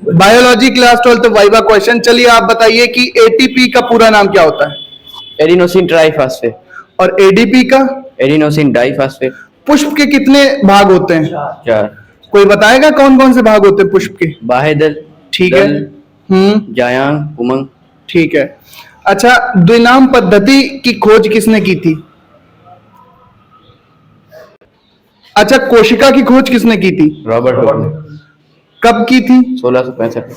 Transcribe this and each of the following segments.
Biology class 12 viva question. चलिए आप बताइए कि एटीपी का पूरा नाम क्या होता है? Adenosine triphosphate. और एडीपी का? Adenosine diphosphate. पुष्प के कितने भाग होते हैं? 4। कोई बताएगा कौन कौन से भाग होते हैं पुष्प के? बाह्यदल, ठीक है। जायांग, उमंग। ठीक है। अच्छा, द्विनाम पद्धति की खोज किसने की थी? अच्छा, कोशिका की खोज किसने की थी? रॉबर्ट हुक ने। कब की थी? 1665।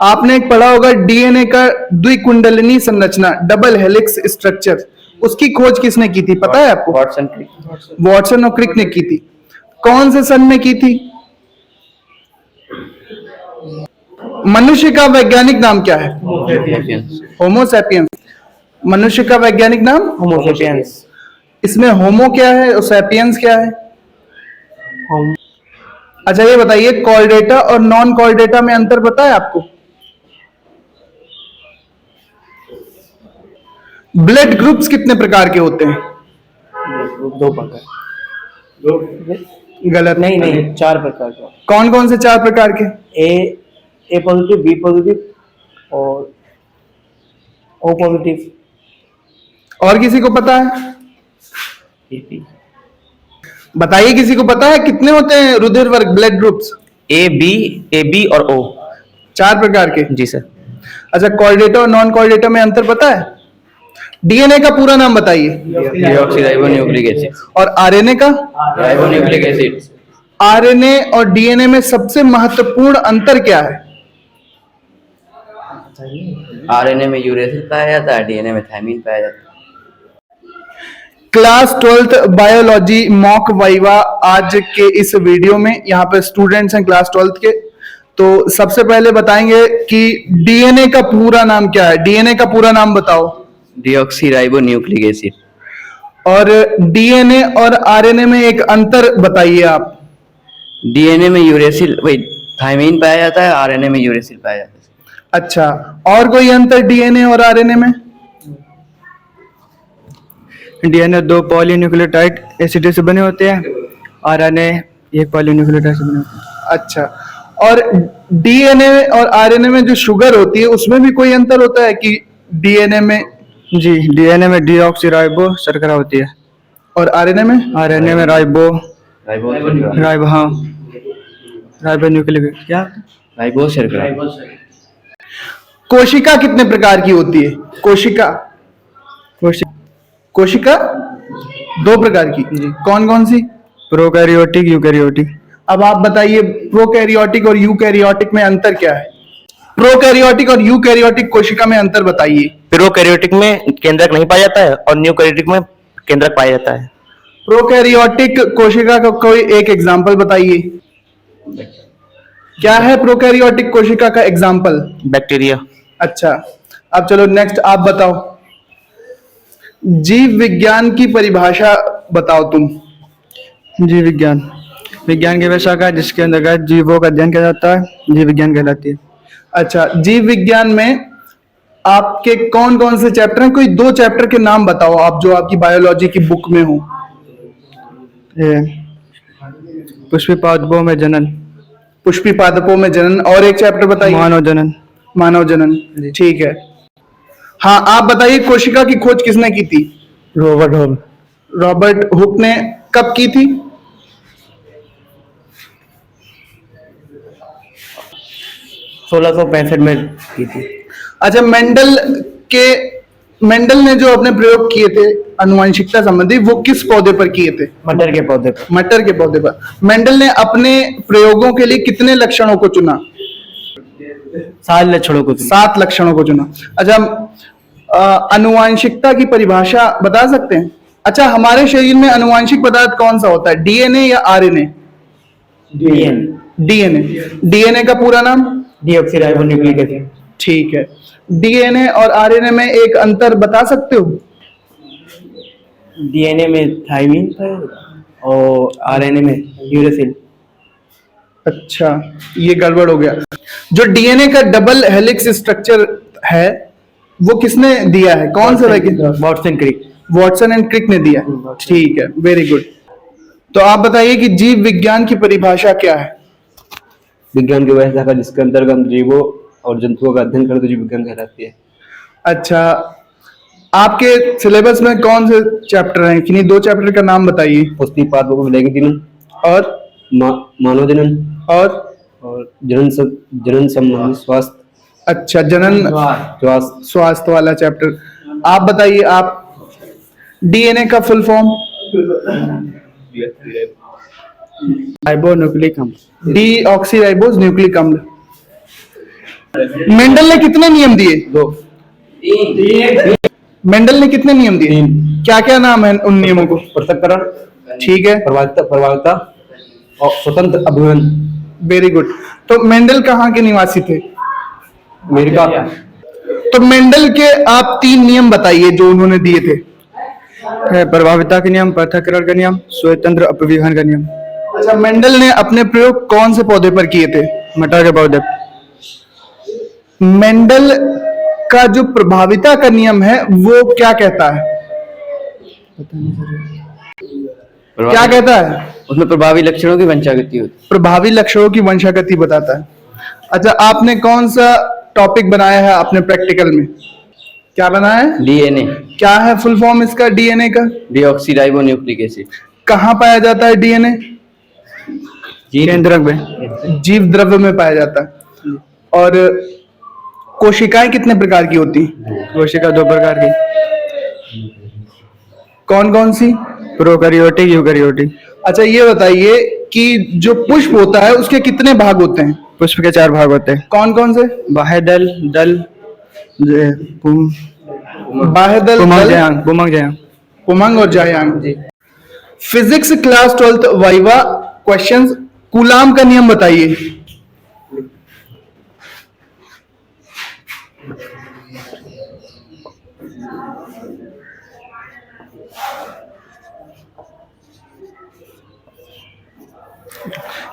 आपने एक पढ़ा होगा डीएनए का द्विकुंडलिनी संरचना, डबल हेलिक्स स्ट्रक्चर, उसकी खोज किसने की थी, पता है आपको? वॉटसन क्रिक। वॉटसन और क्रिक ने की थी। कौन से सन में की थी? मनुष्य का वैज्ञानिक नाम क्या है? Homo sapiens. मनुष्य का वैज्ञानिक नाम? Homo sapiens. इसमें होमो क्या है और सैपियंस क्या है? अच्छा ये बताइए, कॉर्डेटा और नॉन कॉर्डेटा में अंतर पता है आपको? ब्लड ग्रुप्स कितने प्रकार के होते हैं? 2 प्रकार। गलत। नहीं 4 प्रकार के। कौन कौन से 4 प्रकार के? ए पॉजिटिव, बी पॉजिटिव और ओ पॉजिटिव। और किसी को पता है? बताइए, किसी को पता है कितने होते हैं रुधिर वर्ग, ब्लड ग्रुप्स? ए बी और ओ। 4 प्रकार के? जी सर। अच्छा, कॉर्डेटा और नॉन कॉर्डेटा में अंतर पता है? डीएनए का पूरा नाम बताइए। Deoxyribonucleic acid. और आरएनए का? Ribonucleic acid. आरएनए और डीएनए में सबसे महत्वपूर्ण अंतर क्या है? आरएनए में यूरेसिल पाया जाता है, डीएनए में थायमीन पाया जाता है। क्लास 12 बायोलॉजी मॉक वाइवा आज के इस वीडियो में यहाँ पे स्टूडेंट्स हैं क्लास 12 के। तो सबसे पहले बताएंगे कि डीएनए का पूरा नाम क्या है? डीएनए का पूरा नाम बताओ। Deoxyribonucleic acid. और डीएनए और आरएनए में एक अंतर बताइए आप। डीएनए में यूरेसिल थायमीन पाया जाता है, आरएनए में यूरेसिल पाया जाता है। अच्छा, और कोई अंतर डीएनए और आरएनए में? डीएनए 2 पॉलीन्यूक्लियोटाइड एसिड से बने होते हैं, आरएनए 1 पॉलीन्यूक्लियोटाइड से बने होते हैं। अच्छा, और डीएनए और आरएनए में जो शुगर होती है उसमें भी कोई अंतर होता है कि डीएनए में? जी, डीएनए में डीऑक्सीराइबो शर्करा होती है और आरएनए में? आरएनए में राइबो न्यूक्लिक क्या राइबो शर्करा। कोशिका कितने प्रकार की होती है? कोशिका 2 प्रकार की। कौन कौन सी? Prokaryotic, eukaryotic. अब आप बताइए प्रोकैरियोटिक और यूकैरियोटिक में अंतर क्या है? प्रोकैरियोटिक और यूकैरियोटिक कोशिका में अंतर बताइए। प्रोकैरियोटिक में केंद्रक नहीं पाया जाता है और यूकैरियोटिक में केंद्रक पाया जाता है। प्रोकैरियोटिक कोशिका का कोई एक एग्जांपल बताइए। क्या है प्रोकैरियोटिक कोशिका का एग्जांपल? बैक्टीरिया। अच्छा, अब चलो नेक्स्ट आप बताओ। जीव विज्ञान की परिभाषा बताओ तुम। जीव विज्ञान की वह शाखा है जिसके अंतर्गत जीवों का अध्ययन किया जाता है, जीव विज्ञान कहलाती है। अच्छा, जीव विज्ञान में आपके कौन कौन से चैप्टर हैं? कोई 2 चैप्टर के नाम बताओ आप जो आपकी बायोलॉजी की बुक में हो। पुष्पी पादपों में जनन, और एक चैप्टर बताइए। मानव जनन। ठीक है। हाँ, आप बताइए कोशिका की खोज किसने की थी? रॉबर्ट हुक ने। कब की थी? 1665 में की थी। अच्छा, मेंडल ने जो अपने प्रयोग किए थे आनुवंशिकता संबंधी, वो किस पौधे पर किए थे? मटर के पौधे पर। मेंडल ने अपने प्रयोगों के लिए कितने लक्षणों को चुना? 7 लक्षणों को चुना। अच्छा, आनुवंशिकता की परिभाषा बता सकते हैं? अच्छा, हमारे शरीर में आनुवंशिक पदार्थ कौन सा होता है, डीएनए या आरएनए? डीएनए का पूरा नाम? Deoxyribonucleic acid. ठीक है। डीएनए और आरएनए में एक अंतर बता सकते हो? डीएनए में थायमीन और आरएनए में यूरेसिल। अच्छा, ये गड़बड़ हो गया। जो डीएनए का डबल हेलिक्स स्ट्रक्चर है वो किसने दिया है? कौन सा वैज्ञानिक? वॉटसन एंड क्रिक ने दिया। ठीक है, वेरी गुड। तो आप बताइए कि जीव विज्ञान की परिभाषा क्या है? विज्ञान की वह शाखा जिसके अंतर्गत हम जीवों और जंतुओं का अध्ययन करते जीव विज्ञान कहलाती है। अच्छा, आपके सिलेबस में कौन से चैप्टर हैं? किन्हीं 2 चैप्टर का नाम बताइए। पुष्टिपात को लैंगिक जनन और मानव जनन और और जनन संबंधी स्वास्थ्य अच्छा, जनन स्वास्थ्य स्वास्थ्य वाला चैप्टर। आप बताइए, आप डीएनए का फुल फॉर्म? राइबोन्यूक्लिक अम्ल। डीऑक्सीराइबोज न्यूक्लिक अम्ल। मेंडल ने कितने नियम दिए? 2 मेंडल ने कितने नियम दिए? क्या क्या नाम है उन नियमों को? पृथक्करण, ठीक है, प्रभाविता और स्वतंत्र अभिवन। Very good. तो मेंडल कहाँ के निवासी थे? अमेरिका। तो मेंडल के आप 3 नियम बताइए जो उन्होंने दिए थे। है प्रभाविता का नियम, पृथक्करण का नियम, स्वतंत्र अपविहन का नियम। अच्छा, मेंडल ने अपने प्रयोग कौन से पौधे पर किए थे? मटर के पौधे। मेंडल का जो प्रभाविता का नियम है वो क्या कहता है? क्या कहता है? उसमें प्रभावी लक्षणों की वंशागति होती प्रभावी लक्षणों की वंशागति बताता है। अच्छा, आपने कौन सा टॉपिक बनाया है अपने प्रैक्टिकल में? क्या बनाया है? है। डीएनए, क्या है फुल फॉर्म इसका डीएनए का? Deoxyribonucleic acid. कहाँ पाया जाता है डीएनए? केंद्रक में। जीव द्रव्य में पाया जाता है। और कोशिकाएं कितने प्रकार की होती हैं? कोशिका 2 प्रकार की, कौन कौन सी? Prokaryotic, eukaryotic. अच्छा, ये बताइए कि जो पुष्प होता है उसके कितने भाग होते हैं? पुष्प के 4 भाग होते हैं। कौन कौन से? बाह्य दल, दल, बाह्य दल, पुमंग, दल, जयांग, पुमंग, जयांग। पुमंग और जायांग। Physics class 12th viva questions. Coulomb का नियम बताइए।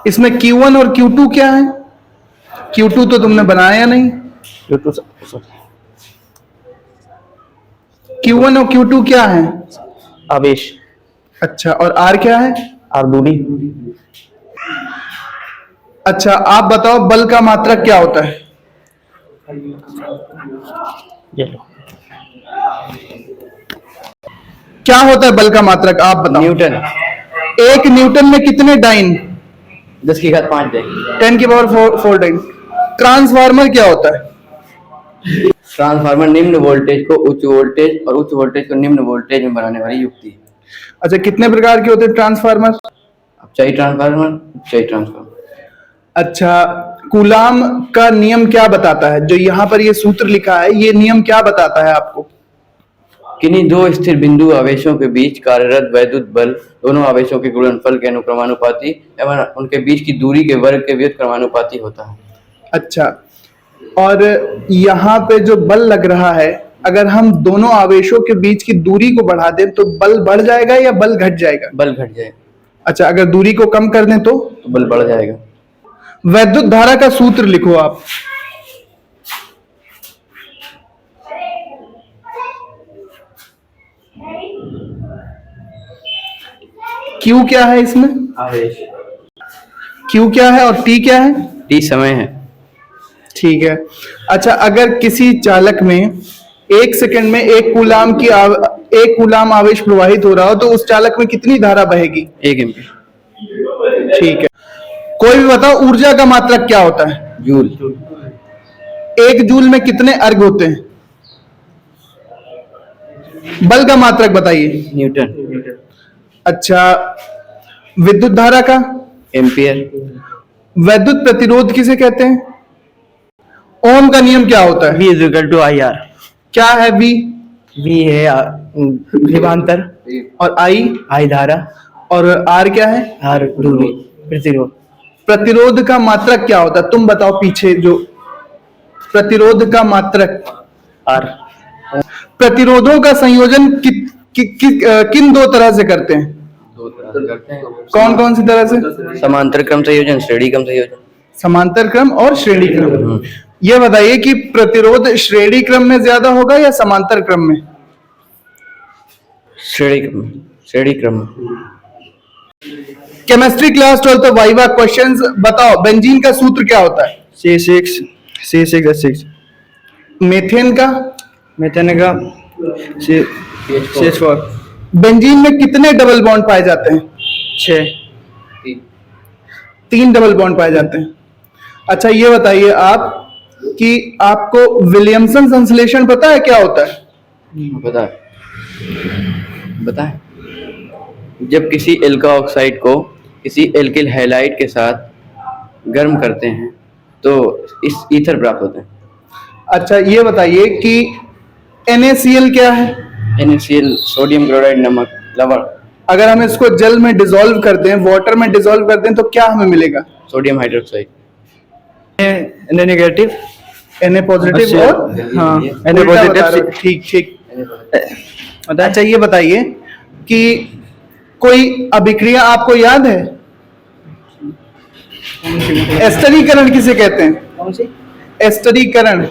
इसमें Q1 और Q2 क्या है? Q2 तो तुमने बनाया नहीं। Q1 और Q2 क्या है? आवेश। अच्छा, और R क्या है? और दूरी। अच्छा, आप बताओ बल का मात्रक क्या होता है? ये लो। क्या होता है बल का मात्रक, आप बताओ। न्यूटन। 1 न्यूटन में कितने डाइन? 10 की घात 5 जाएगी। 10 की पावर 4 डाइन। ट्रांसफार्मर क्या होता है? ट्रांसफार्मर निम्न वोल्टेज को उच्च वोल्टेज और उच्च वोल्टेज को निम्न वोल्टेज में बनाने वाली युक्ति है। अच्छा, कितने प्रकार के होते हैं ट्रांसफार्मर? अपचायी ट्रांसफार्मर, उपचायी ट्रांसफार्मर। अच्छा, कूलाम का नियम क्या बताता है? जो यहाँ पर ये सूत्र लिखा है, ये नियम क्या बताता है आपको? किन्हीं 2 स्थिर बिंदु आवेशों के बीच कार्यरत वैद्युत बल दोनों आवेशों के गुणनफल के अनुक्रमानुपाती एवं उनके बीच की दूरी के वर्ग के व्युत्क्रमानुपाती होता है। अच्छा, और यहाँ पे जो बल लग रहा है, अगर हम दोनों आवेशों के बीच की दूरी को बढ़ा दें तो बल बढ़ जाएगा या बल घट जाएगा? बल घट जाएगा। अच्छा, अगर दूरी को कम कर दें तो बल बढ़ जाएगा। वैद्युत धारा का सूत्र लिखो आप। Q क्या है इसमें? आवेश। Q क्या है और T क्या है? T समय है। ठीक है। अच्छा, अगर किसी चालक में 1 सेकंड में 1 कूलाम आवेश प्रवाहित हो रहा हो तो उस चालक में कितनी धारा बहेगी? 1 एम्पीयर। ठीक है। कोई भी बताओ ऊर्जा का मात्रक क्या होता है? जूल। 1 जूल में कितने अर्ग होते हैं? बल का मात्रक बताइए। न्यूटन। अच्छा, विद्युत धारा का? एम्पियर। वैद्युत प्रतिरोध किसे कहते हैं? ओम का नियम क्या होता है? V is to I R. क्या है V? V है विभवांतर, और I? I धारा, और R क्या है? R दूरी, प्रतिरोध। प्रतिरोध का मात्रक क्या होता है? तुम बताओ, पीछे जो प्रतिरोध का मात्रक। R। प्रतिरोधों का संयोजन किन 2 तरह से करते हैं? 2 तरह से करते हैं। कौन कौन सी तरह से? समांतर क्रम संयोजन, श्रेणी क्रम संयोजन। समांतर क्रम और श्रेणी क्रम। ये बताइए कि प्रतिरोध श्रेणी क्रम में ज्यादा होगा या समांतर क्रम में? श्रेणी क्रम। श्रेणी क्रम। केमिस्ट्री क्लास 12 वाइवा क्वेश्चंस बताओ, बेंजीन का सूत्र क्या होता है? C6H6। मीथेन का? मीथेन का CH4। बेंजीन में कितने डबल बॉन्ड पाए जाते हैं? 6। 3 डबल बॉन्ड पाए जाते हैं। अच्छा ये बताइए आप कि आपको विलियमसन संश्लेषण पता है क्या होता है? बताएं। जब किसी एल्का ऑक्साइड को किसी एल्किल हैलाइड के साथ गर्म करते हैं तो इस ईथर प्राप्त होते हैं। अच्छा ये बताइए कि NaCl क्या है? NaCl सोडियम क्लोराइड नमक लवण। अगर हम इसको जल में डिसॉल्व कर दें, वाटर में डिसॉल्व कर दें तो क्या हमें मिलेगा? Sodium hydroxide. Na negative. Na positive और हाँ Na उल्टा बता पॉजिटिव। रहे हो। ठीक ठीक। अच्छा ये बताइए कि कोई अभिक्रिया आपको याद है? एस्टरीकरण किसे कहते हैं? एस्टरीकरण।